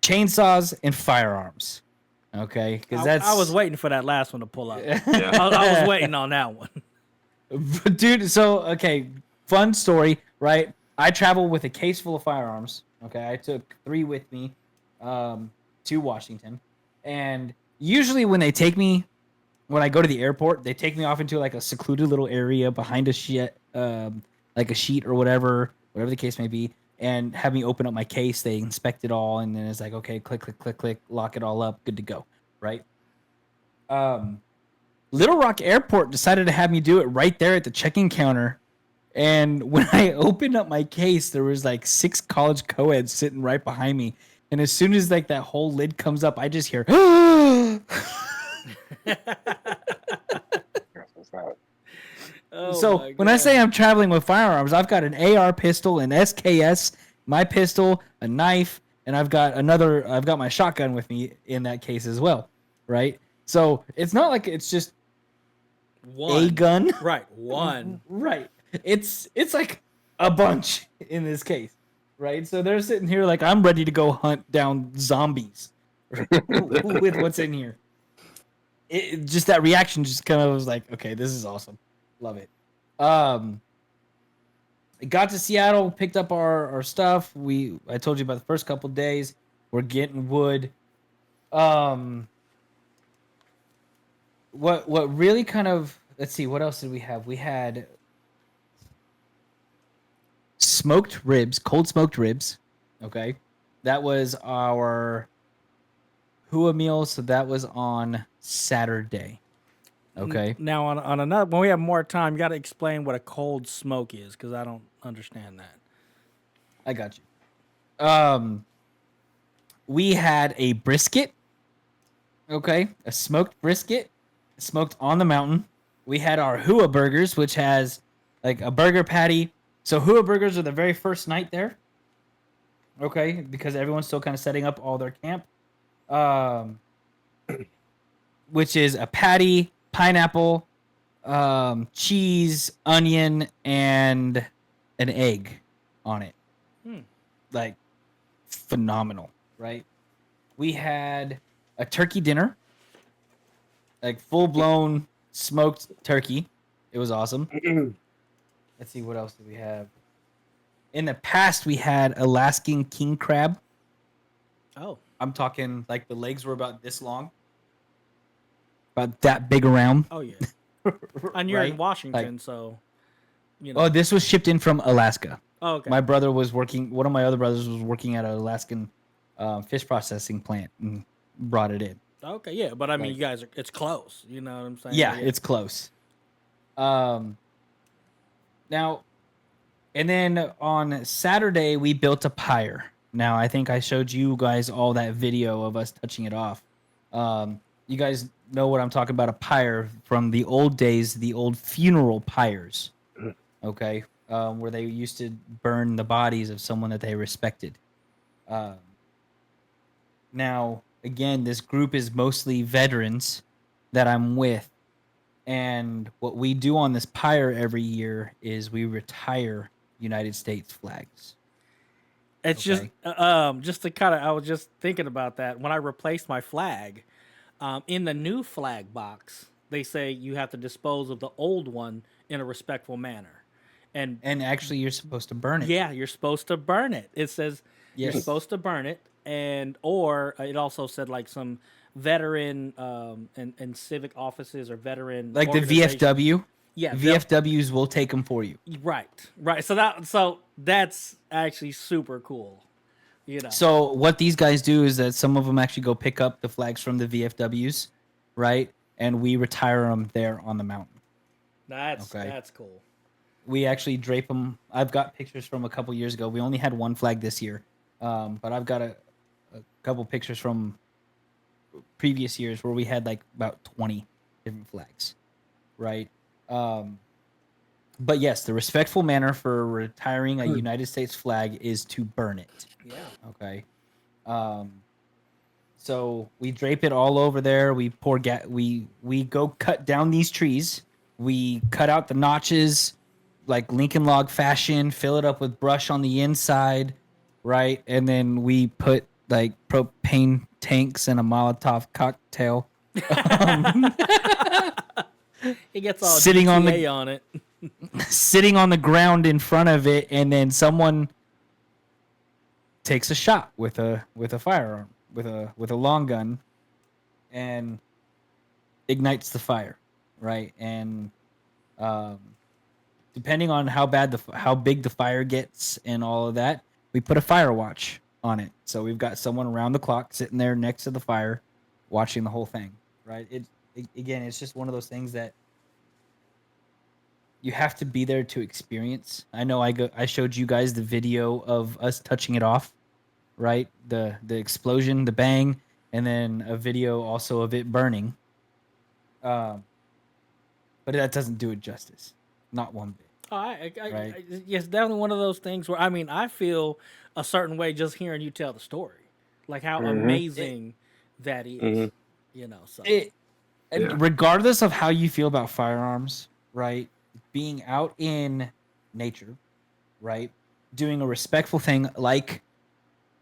chainsaws, and firearms. Okay, because I was waiting for that last one to pull up. Yeah. I was waiting on that one. Dude, so okay, fun story, right? I travel with a case full of firearms. Okay, I took 3 with me to Washington, and usually when I go to the airport, they take me off into like a secluded little area behind a sheet, like a sheet or whatever the case may be, and have me open up my case. They inspect it all, and then it's like, okay, click, click, click, click, lock it all up, good to go, right? Little Rock Airport decided to have me do it right there at the check-in counter. And when I opened up my case, there was like 6 college co-eds sitting right behind me. And as soon as like that whole lid comes up, I just hear, So when I say I'm traveling with firearms, I've got an AR pistol, an SKS, my pistol, a knife, and I've got my shotgun with me in that case as well, right? So it's not like it's just a gun. Right, one. Right. It's like a bunch in this case. right? So they're sitting here like I'm ready to go hunt down zombies with what's in here. Just that reaction just kind of was like, okay, this is awesome. Love it. Got to Seattle, picked up our stuff. I told you about the first couple days. We're getting wood. What really kind of, let's see, what else did we have? We had smoked ribs, cold smoked ribs. Okay. That was our Hua meal, so that was on Saturday. Okay. Now on another, when we have more time, you got to explain what a cold smoke is because I don't understand that. I got you. We had a brisket. Okay, a smoked brisket, smoked on the mountain. We had our Hua burgers, which has like a burger patty. So Hua burgers are the very first night there. Okay, because everyone's still kind of setting up all their camp. Which is a patty, pineapple, cheese, onion, and an egg on it. Like phenomenal, right? We had a turkey dinner, like full-blown smoked turkey. It was awesome. Let's see, what else did we have? In the past, we had Alaskan king crab. Oh, I'm talking like the legs were about this long, about that big around. oh yeah. And you're in Right? Washington, Like- so you know. Oh, this was shipped in from Alaska. Oh, okay. My brother was working. One of my other brothers was working at an Alaskan fish processing plant and brought it in. Okay, yeah, but I mean, Like- you guys it's close. You know what I'm saying? Yeah, it's close. Now, and then on Saturday we built a pyre. Now I think I showed you guys all that video of us touching it off. You guys know what I'm talking about, a pyre from the old days, the old funeral pyres. Okay, where they used to burn the bodies of someone that they respected. Now, again, this group is mostly veterans that I'm with. And what we do on this pyre every year is we retire United States flags. It's Okay. just to kind of. I was just thinking about that when I replaced my flag. In the new flag box, they say you have to dispose of the old one in a respectful manner, and And actually, you're supposed to burn it. yeah, you're supposed to burn it. It says you're Yes. supposed to burn it, or it also said like some veteran and civic offices or veteran Like the organizations. VFW. Yeah, they'll- VFWs will take them for you. right. So that's actually super cool. You know. So what these guys do is that some of them actually go pick up the flags from the VFWs, right? And we retire them there on the mountain. That's Okay. that's cool. We actually drape them. I've got pictures from a couple years ago. We only had one flag this year, but I've got a couple pictures from previous years where we had like about 20 different flags, right? But yes, the respectful manner for retiring a United States flag is to burn it. Yeah. Okay. So we drape it all over there. We pour we go cut down these trees. We cut out the notches like Lincoln log fashion, fill it up with brush on the inside, right? And then we put like propane tanks and a Molotov cocktail It gets all Sitting GTA on the- on it. sitting on the ground in front of it, and then someone takes a shot with a firearm, with a long gun, and ignites the fire, right? And depending on how big the fire gets and all of that, we put a fire watch on it. So we've got someone around the clock sitting there next to the fire, watching the whole thing, right? Again, it's just one of those things that you have to be there to experience. I know I showed you guys the video of us touching it off, right? The explosion, the bang, and then a video also of it burning. But that doesn't do it justice. Not one bit. Oh, Right. It's definitely one of those things where I feel a certain way just hearing you tell the story, like how amazing that is. You know, so Regardless of how you feel about firearms, right? Being out in nature, right? doing a respectful thing like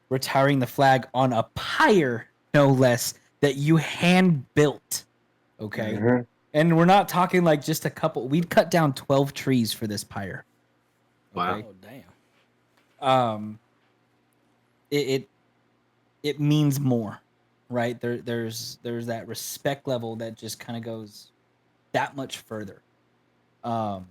retiring the flag on a pyre, no less, that you hand built. Okay. Mm-hmm. And we're not talking like just a couple. We'd cut down 12 trees for this pyre. Wow. Oh damn. It means more, right? There's that respect level that just kind of goes that much further. And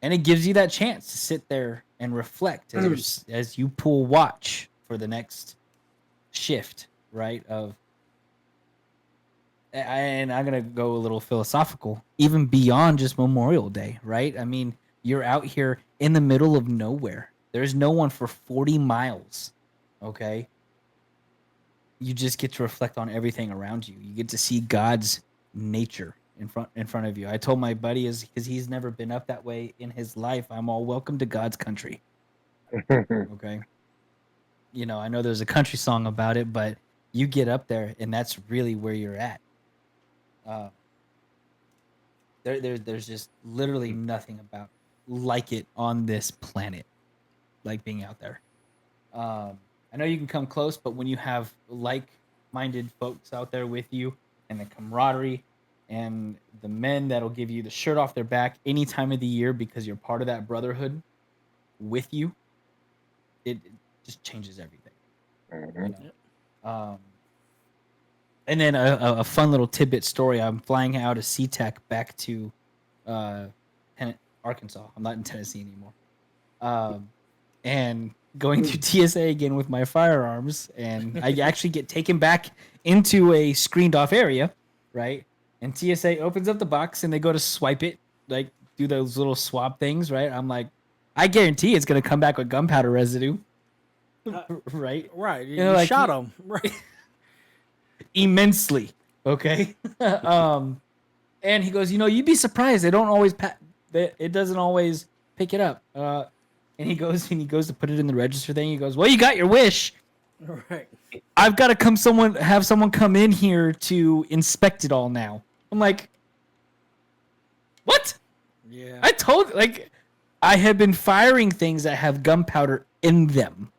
it gives you that chance to sit there and reflect as you pull watch for the next shift, right? And I'm gonna go a little philosophical, even beyond just Memorial Day, right? I mean, you're out here in the middle of nowhere. There's no one for 40 miles. Okay. You just get to reflect on everything around you. You get to see God's nature in front of you. I told my buddy because he's never been up that way in his life. I'm all welcome to God's country. Okay. You know, I know there's a country song about it, but you get up there and that's really where you're at. There's just literally nothing about like it on this planet, like being out there. I know you can come close, but when you have like-minded folks out there with you and the camaraderie and the men that'll give you the shirt off their back any time of the year because you're part of that brotherhood with you, it just changes everything. Mm-hmm. You know? And then a fun little tidbit story. I'm flying out of SeaTac back to Arkansas. I'm not in Tennessee anymore. And going through TSA again with my firearms, and I actually get taken back into a screened off area, right? And TSA opens up the box and they go to swipe it, like do those little swab things, right? I'm like, I guarantee it's gonna come back with gunpowder residue, right? Right. You, You know, you like shot him. Right. Immensely, okay. And he goes, you know, you'd be surprised. They don't always it doesn't always pick it up. And he goes to put it in the register thing. He goes, well, you got your wish. Right. I've got to have someone come in here to inspect it all now. I'm like, what? Yeah. I have been firing things that have gunpowder in them.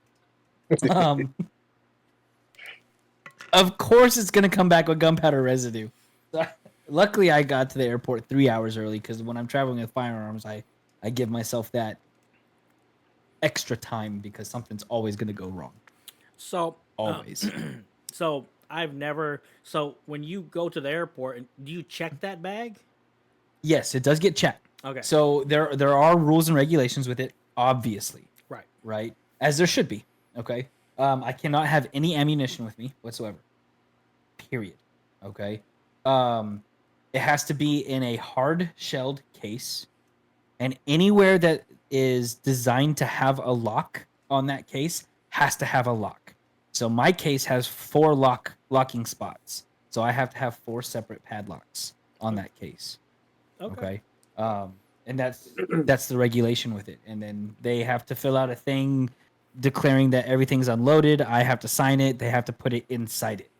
Of course it's going to come back with gunpowder residue. Luckily, I got to the airport 3 hours early because when I'm traveling with firearms, I give myself that extra time because something's always going to go wrong. So Always. So I've never. So when you go to the airport, do you check that bag? Yes, it does get checked. Okay. So there are rules and regulations with it, obviously. Right. Right? As there should be. Okay. I cannot have any ammunition with me whatsoever. Period. Okay. It has to be in a hard-shelled case, and anywhere that is designed to have a lock on that case has to have a lock. So my case has 4 locking spots. So I have to have 4 separate padlocks on that case. Okay. And that's the regulation with it. And then they have to fill out a thing declaring that everything's unloaded. I have to sign it. They have to put it inside it.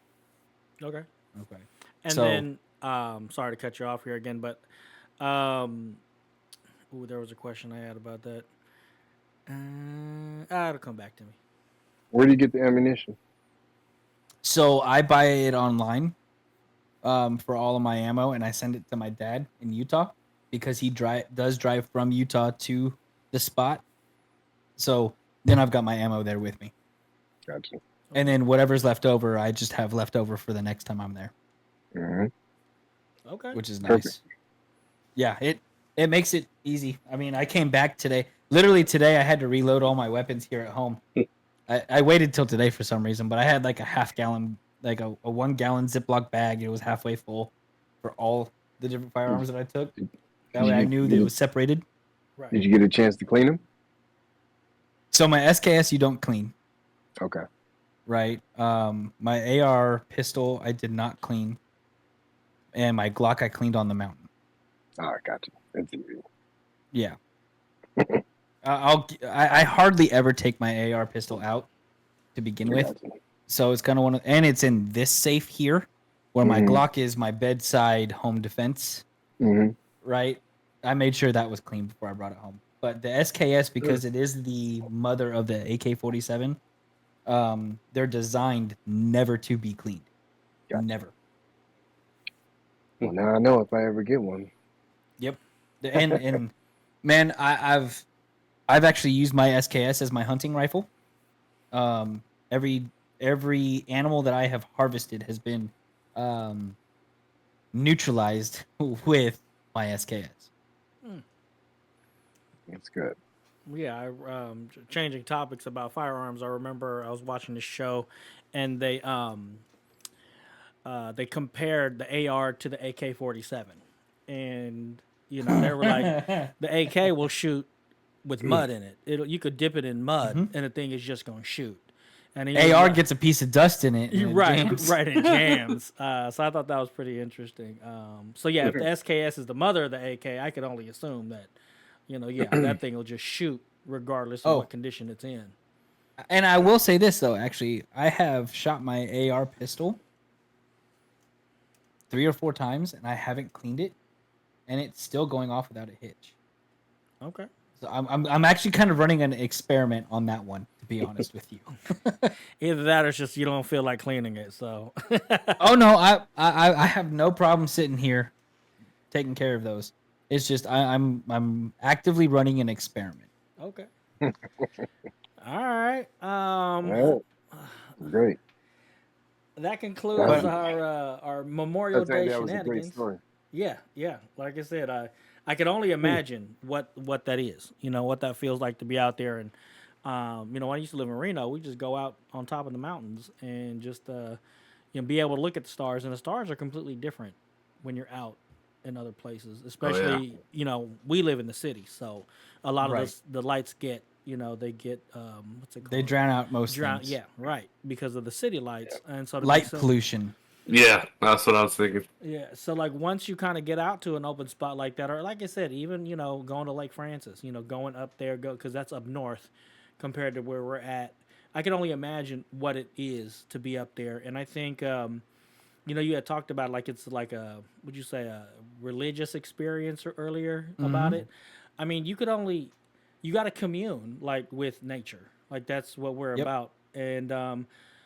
Okay. Okay. And So- then, sorry to cut you off here again, but, there was a question I had about that. It'll come back to me. Where do you get the ammunition? So I buy it online for all of my ammo, and I send it to my dad in Utah because he does drive from Utah to the spot. So then I've got my ammo there with me. Gotcha. And then whatever's left over, I just have left over for the next time I'm there, Mm-hmm. Okay. which is nice. Perfect. Yeah, it makes it easy. I mean, I came back today. Literally today, I had to reload all my weapons here at home. I waited till today for some reason, but I had like a half-gallon, like a 1 gallon Ziploc bag. It was halfway full for all the different firearms that I took. That way I knew that it was separated. Right. Did you get a chance to clean them? So my SKS you don't clean, Okay. right? My AR pistol I did not clean, and my Glock I cleaned on the mountain. I got you. That's easy. Yeah. I hardly ever take my AR pistol out to begin with, Gotcha. so it's kind of one of, and it's in this safe here, where my Mhm. Glock is my bedside home defense. Mm-hmm. Right? I made sure that was clean before I brought it home. but the SKS, because it is the mother of the AK-47, they're designed never to be cleaned. Gotcha. Never. Well, now I know if I ever get one. Yep. And man, I've actually used my SKS as my hunting rifle. Every animal that I have harvested has been neutralized with my SKS. That's good. Yeah, changing topics about firearms. I remember I was watching this show, and they compared the AR to the AK-47, and they were like, the AK will shoot with mud in it. You could dip it in mud, and the thing is just going to shoot. And AR gets a piece of dust in it. And it jams. Right, it jams. So I thought that was pretty interesting. So yeah, if the SKS is the mother of the AK, I could only assume that, that thing will just shoot regardless of what condition it's in. And I will say this though, actually, I have shot my AR pistol 3 or 4 times, and I haven't cleaned it, and it's still going off without a hitch. Okay. So I'm actually kind of running an experiment on that one, to be honest with you. Either that or it's just you don't feel like cleaning it. So. Oh no, I have no problem sitting here taking care of those. It's just I'm actively running an experiment. Okay. All right. All right. Great. That concludes our Memorial Day that was a great shenanigans. story. Yeah. Like I said, I could only imagine what that is. What that feels like to be out there. And when I used to live in Reno, we just go out on top of the mountains and just be able to look at the stars. And the stars are completely different when you're out in other places. Especially, we live in the city, so a lot of the lights get. They get what's it called? They drown out most things. Yeah, right, because of the city lights, and so light pollution. Yeah, that's what I was thinking. Yeah, so like once you kind of get out to an open spot like that, or like I said, even going to Lake Francis, going up there, because that's up north compared to where we're at. I can only imagine what it is to be up there, and I think you had talked about like it's like would you say a religious experience earlier about it? I mean, you got to commune like with nature, like that's what we're about. And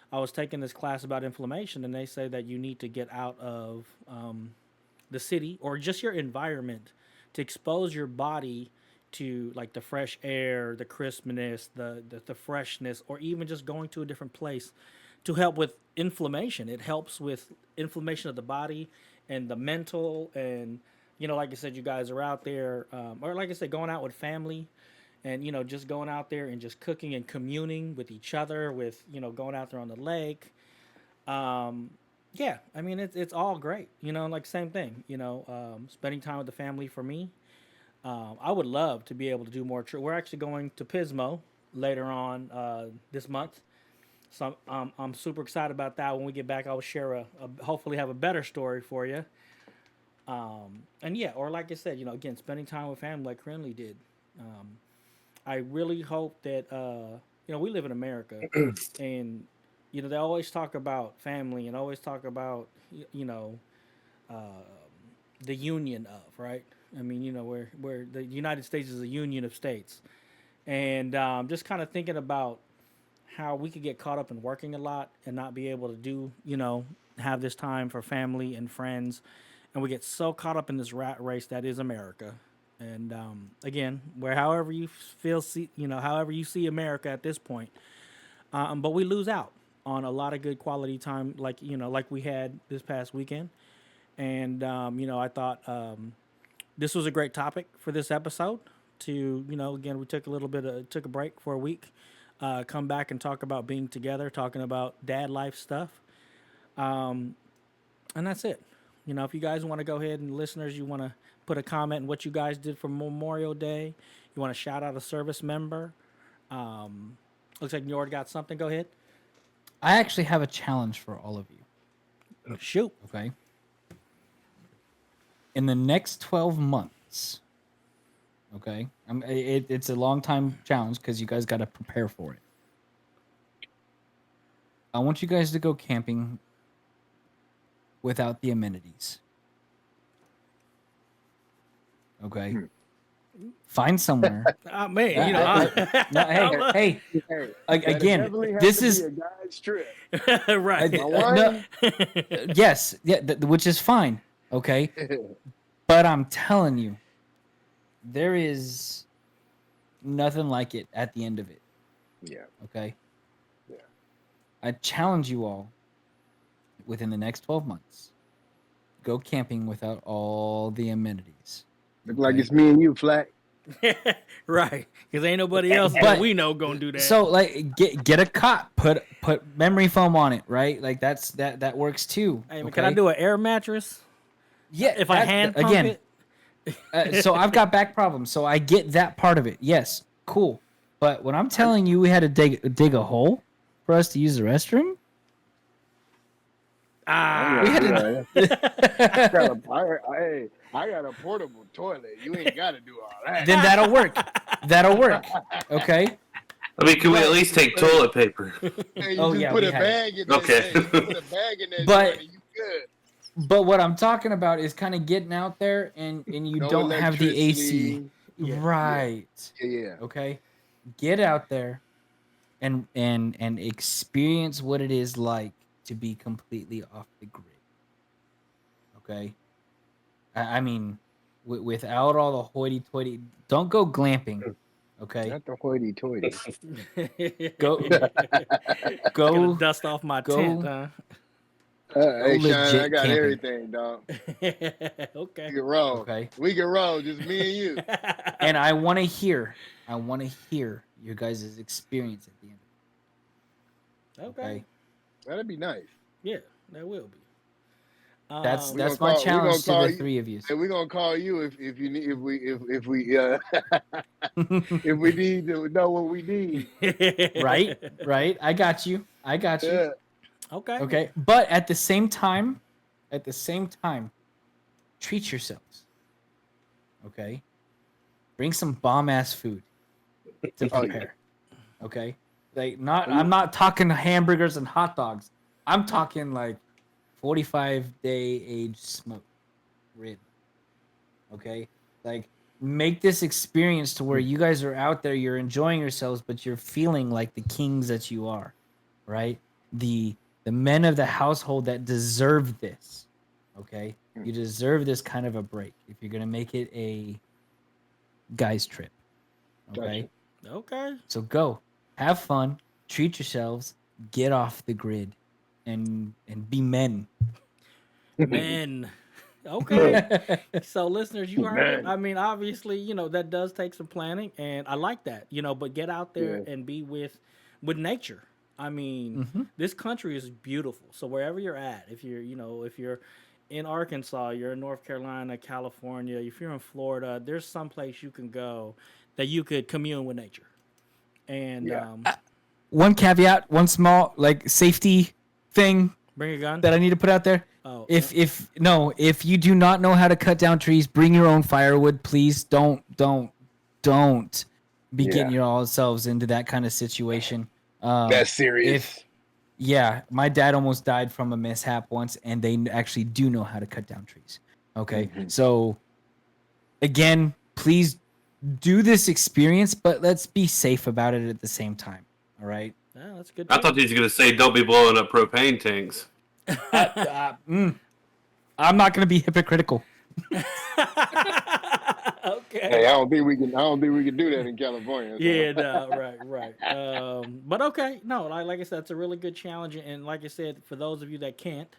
I was taking this class about inflammation, and they say that you need to get out of the city or just your environment to expose your body to like the fresh air, the crispness, the freshness, or even just going to a different place to help with inflammation. It helps with inflammation of the body and the mental, and like I said, you guys are out there, or like I said, going out with family. And, just going out there and just cooking and communing with each other, with, going out there on the lake. Yeah, I mean, it's all great, like same thing, spending time with the family for me. I would love to be able to do more. We're actually going to Pismo later on this month. So I'm super excited about that. When we get back, I will share hopefully have a better story for you. And yeah, or like I said, again, spending time with family like Krinlee did. I really hope that we live in America, and they always talk about family and always talk about the union of, right. I mean, where the United States is a union of states, and just kind of thinking about how we could get caught up in working a lot and not be able to do have this time for family and friends, and we get so caught up in this rat race that is America. And again, however you see America at this point, but we lose out on a lot of good quality time, like we had this past weekend. And I thought this was a great topic for this episode. To again, we took a break for a week, come back and talk about being together, talking about dad life stuff, and that's it. If you guys want to go ahead, and listeners, you want to put a comment on what you guys did for Memorial Day, you want to shout out a service member, looks like Njord got something. Go ahead. I actually have a challenge for all of you. Shoot. Okay. In the next 12 months, okay, it's a long time challenge because you guys got to prepare for it. I want you guys to go camping without the amenities. Okay. Find somewhere. Man, No, hey, Hey, again, definitely has this to is be a guy's trip. right. My no, wife, yes, yeah, which is fine. Okay, but I'm telling you, there is nothing like it at the end of it. yeah, Okay, yeah. I challenge you all within the next 12 months, go camping without all the amenities. Look like okay? it's me and you, Flac. Right, because ain't nobody else that But- we know gonna do that. So like get a cot, put memory foam on it, right? Like that works too. Hey, man, okay? can I do an air mattress? Yeah, If I hand pump again, it? so I've got back problems, so I get that part of it. Yes, cool. But when I'm telling you we had to dig a hole for us to use the restroom, we had Hey, I got a portable toilet. You ain't got to do all that. then that'll work. That'll work. Okay. I mean, can we at least take toilet paper? Hey, you Oh, just yeah, put we a had it. bag in there. Okay. Hey, you put a bag in there, But- and you good. But what I'm talking about is kind of getting out there and you No don't have the AC. electricity. Yeah. Right. Yeah. Okay. Get out there and experience what it is like to be completely off the grid. Okay. I mean, without all the hoity-toity, don't go glamping. Okay. Not the hoity-toity. Go Gonna dust off my go- tent, huh? Hey, Sean, legit I got camping. everything, dog. Okay. We can roll. Okay. We can roll, just me and you. And I want to hear your guys' experience at the end. Okay. That'd be nice. Yeah, that will be. That's We that's gonna my call- we challenge gonna to call the you- three of you. Hey, we're gonna call you if you need if we if we need to know what we need. right. I got you. Yeah. Okay. Okay, but at the same time, treat yourselves. Okay, bring some bomb ass food to Oh, yeah. prepare. Okay, like I'm not talking hamburgers and hot dogs. I'm talking like 45-day aged smoked rib. Okay, like make this experience to where you guys are out there, you're enjoying yourselves, but you're feeling like the kings that you are, right? The men of the household that deserve this. Okay, you deserve this kind of a break if you're gonna make it a guys trip. Okay, Gotcha. Okay. so go have fun, treat yourselves, get off the grid, and be men. Men. Okay. So, listeners, you heard it. Man. I mean, obviously, that does take some planning, and I like that. But get out there Yeah. and be with nature. I mean, Mhm. this country is beautiful. So wherever you're at, if you're in Arkansas, you're in North Carolina, California, if you're in Florida, there's some place you can go that you could commune with nature. And Yeah. One caveat, one small like safety thing bring a gun. that I need to put out there. Oh, If you do not know how to cut down trees, bring your own firewood, please. Don't be Yeah. getting yourselves into that kind of situation. That's serious. My dad almost died from a mishap once, and they actually do know how to cut down trees. Okay, so again, please do this experience, but let's be safe about it at the same time. All right. yeah, that's good. I thought you were going to say, don't be blowing up propane tanks. I'm not going to be hypocritical. Okay. Hey, I don't think we can do that in California. So. Yeah, no, right. But okay, no, like I said, it's a really good challenge, and like I said, for those of you that can't,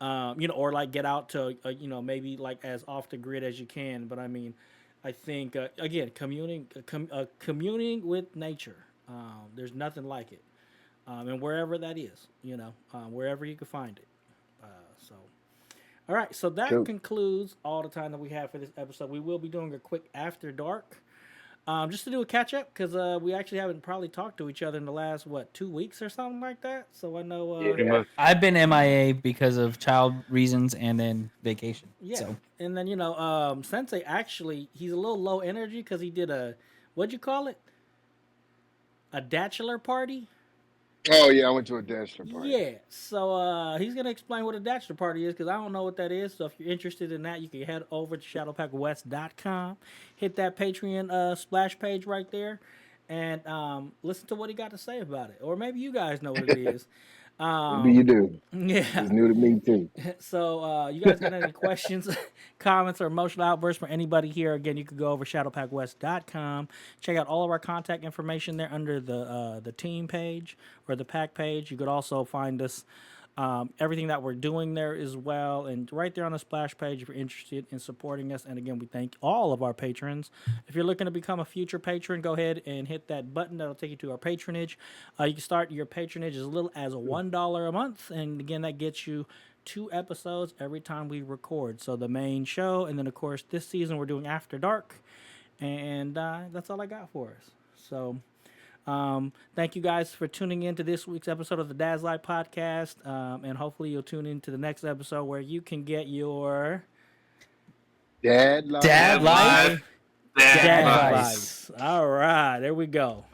or like get out to, maybe like as off the grid as you can. But I mean, I think again, communing with nature, there's nothing like it, and wherever that is, wherever you can find it. So. All right, so that Cool. concludes all the time that we have for this episode. We will be doing a quick after dark, just to do a catch up because we actually haven't probably talked to each other in the last 2 weeks or something like that. So I know, Yeah. I've been MIA because of child reasons and then vacation. yeah. So And then Sensei actually he's a little low energy because he did what'd you call it? A bachelor party. Oh yeah, I went to a bachelor party. Yeah, so he's gonna explain what a bachelor party is because I don't know what that is. So if you're interested in that, you can head over to shadowpackwest.com, hit that Patreon splash page right there, and listen to what he got to say about it. Or maybe you guys know what it is. Maybe you do. Yeah. It's new to me too. So, you guys got any questions, comments, or emotional outbursts for anybody here? Again, you could go over shadowpackwest.com. Check out all of our contact information there under the team page or the pack page. You could also find us everything that we're doing there as well, and right there on the splash page if you're interested in supporting us. And again, we thank all of our patrons. If you're looking to become a future patron, go ahead and hit that button that'll take you to our patronage. You can start your patronage as little as $1 a month, and again, that gets you 2 episodes every time we record. So the main show, and then of course this season we're doing After Dark, and that's all I got for us. So thank you guys for tuning in to this week's episode of the Dad's Life Podcast. And hopefully you'll tune in to the next episode where you can get your Dad life. Dad life. Dad dad life. advice. All right, there we go.